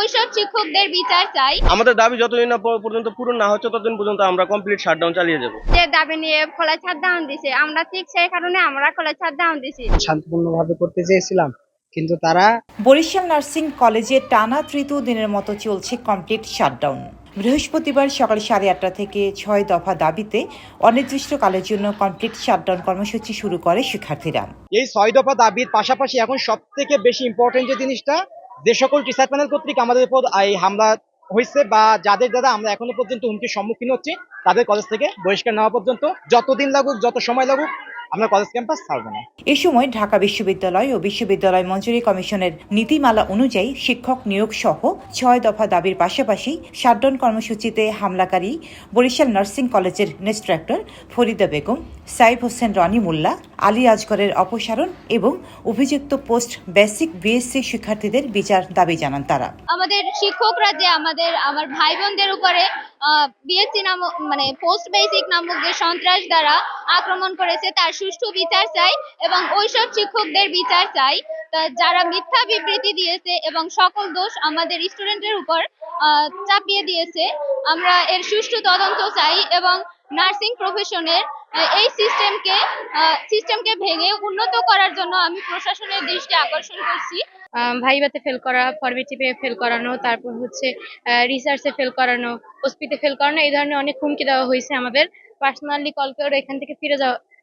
ওইসব শিক্ষকদের বিচার চাই। আমাদের দাবি যতদিন না পর্যন্ত পূরণ না হচ্ছে ততদিন পর্যন্ত আমরা কমপ্লিট শাটডাউন চালিয়ে যাব। যে দাবি নিয়ে খোলা শাটডাউন দিছে, আমরা ঠিক সেই কারণে আমরা খোলা শাটডাউন দিছি। শান্তিপূর্ণভাবে করতে চেয়েছিলাম, কিন্তু তারা বরিশাল নার্সিং কলেজে টানা তৃতীয় দিনের মতো চলছে কমপ্লিট শাটডাউন। বৃহস্পতিবার সকাল 8:30 থেকে 6 দফা দাবিতে অনির্দিষ্টকালের জন্য কমপ্লিট শাটডাউন কর্মসূচি শুরু করে শিক্ষার্থীরা। এই 6 দফা দাবির পাশাপাশি এখন সব থেকে বেশি ইম্পর্টেন্ট যে জিনিসটা, যে সকল টিচার প্যানেল কর্তৃক আমাদের উপর এই হামলা হয়েছে বা যাদের দ্বারা আমরা এখনো পর্যন্ত হুমকির সম্মুখীন হচ্ছি, তাদের কলেজ থেকে বহিষ্কার নেওয়া পর্যন্ত যতদিন লাগুক, যত সময় লাগুক, আমরা কলেজ ক্যাম্পাস ছাড়ব না। এ সময় ঢাকা বিশ্ববিদ্যালয় ও বিশ্ববিদ্যালয় মঞ্জুরি কমিশনের নীতিমালা অনুযায়ী শিক্ষক নিয়োগ সহ 6 দফা দাবির পাশাপাশি শাটডাউন কর্মসূচিতে হামলাকারী বরিশাল নার্সিং কলেজের ইনস্ট্রাক্টর ফরিদা বেগম, সাইফ হোসেন রনি মোল্লা, আলী আজগরের অপসারণ এবং অভিযুক্ত পোস্ট বেসিক বিএসসি শিক্ষার্থীদের বিচার দাবি জানান তারা। আমাদের শিক্ষকরা যে আমার ভাই বোনদের উপরে বিএসসি নামক মানে পোস্ট বেসিক নামক যে সন্ত্রাস দ্বারা আক্রমণ করেছে তার সুষ্ঠু বিচার চাই এবং ওইসব শিক্ষকদের বিচার চাই যারা মিথ্যা বিবৃতি দিয়েছে এবং সকল দোষ আমাদের স্টুডেন্টের উপর চাপিয়ে দিয়েছে। আমরা এর সুষ্ঠু তদন্ত চাই এবং নার্সিং প্রফেশনের এই সিস্টেমকে ভেঙে উন্নত করার জন্য আমি প্রশাসনের দৃষ্টি আকর্ষণ করছি। ভাইভাতে ফেল করা, ফরমেটিভে ফেল করানো, তারপর হচ্ছে রিসার্চে ফেল করানো, ওসপিতে ফেল করানো, এই ধরনের অনেক হুমকি দেওয়া হয়েছে। আমাদের পার্সোনালি কল করে এখান থেকে ফিরে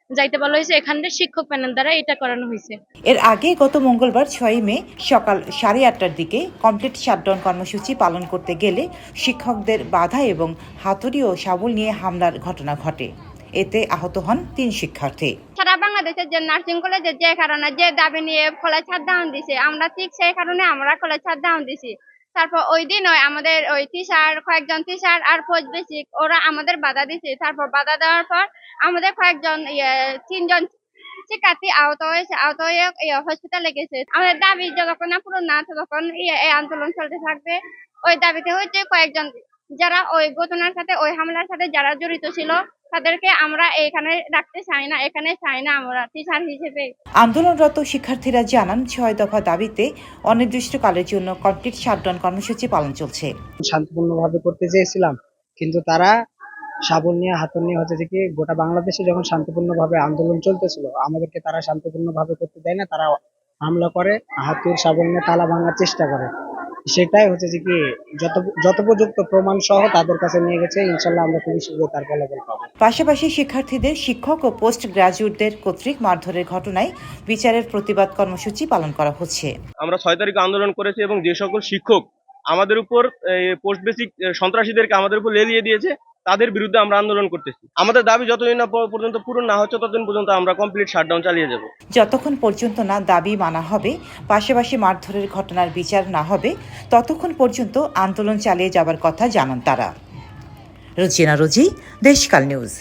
যাইতে বলা হয়েছে। এখানকার শিক্ষক প্যানেল দ্বারা এটা করানো হয়েছে। এর আগে গত মঙ্গলবার 6 মে সকাল 8:30টার দিকে কমপ্লিট শাটডাউন কর্মসূচি পালন করতে গেলে শিক্ষকদের বাধা এবং হাতুড়ি ও শাবল নিয়ে হামলার ঘটনা ঘটে। এতে আহত হন 3 শিক্ষার্থী। সারা বাংলাদেশের যে নার্সিং কলেজে যে কারণে যে দাবি নিয়ে খোলা শাটডাউন দিছে, আমরা ঠিক সেই কারণে আমরা খোলা শাটডাউন দিছি। তারপর ওই দিন আমাদের ওই কয়েকজন টিচার আর পোস্ট বেসিক ওরা আমাদের বাধা দিছে। তারপর বাধা দেওয়ার পর আমাদের কয়েকজন 3জন শিক্ষার্থী আহত হয়ে হসপিটালে গেছে। আমাদের দাবি যতক্ষণ না পূরণ না ততক্ষণ এই আন্দোলন চলতে থাকবে। ওই দাবিতে হচ্ছে কয়েকজন যারা ওই ঘটনার সাথে ওই হামলার সাথে যারা জড়িত ছিল তাদেরকে আমরা এখানে রাখতে চাই না, এখানে চাই না আমরা টিচার হিসেবে। আন্দোলনরত শিক্ষার্থীরা জানান 6 দফা দাবিতে অনির্দিষ্টকালের জন্য কমপ্লিট শাটডাউন কর্মসূচি পালন চলছে। শান্তিপূর্ণভাবে করতে চেয়েছিলাম, কিন্তু তারা শাবল নিয়ে হাতুড়ি নিয়ে হচ্ছে যে কি গোটা বাংলাদেশে যখন শান্তিপূর্ণভাবে আন্দোলন চলতেছিল, আমাদেরকে তারা শান্তিপূর্ণভাবে করতে দেয় না। তারা হামলা করে, হাতুড়ি শাবল নিয়ে তালা ভাঙার চেষ্টা করে। সেটাই হচ্ছে যে কি যথোপযুক্ত প্রমাণ সহ তাদের কাছে নিয়ে গেছে। ইনশাল্লাহ আমরা খুবই শীঘ্রই তার ফলাফল পাবো। পাশাপাশি শিক্ষার্থীদের শিক্ষক ও পোস্ট গ্রাজুয়েটদের কর্তৃক মারধরের ঘটনায় বিচারের প্রতিবাদ কর্মসূচি পালন করা হচ্ছে। আমরা 6 তারিখ আন্দোলন করেছি এবং যে সকল শিক্ষক আমাদের উপর পোস্ট বেসিক সন্ত্রাসীদেরকে আমাদের উপর লেলিয়ে দিয়েছে তাদের বিরুদ্ধে আমরা আন্দোলন করতেছি। আমাদের দাবি যতদিন না পর্যন্ত পূরণ না হচ্ছে ততদিন পর্যন্ত আমরা কমপ্লিট শাটডাউন চালিয়ে যাব। যতক্ষণ পর্যন্ত না দাবি মানা হবে, পাশাপাশি মারধরের ঘটনার বিচার না হবে, ততক্ষণ পর্যন্ত আন্দোলন চালিয়ে যাবার কথা জানান তারা। রোজিনা রোজি, দেশকাল নিউজ।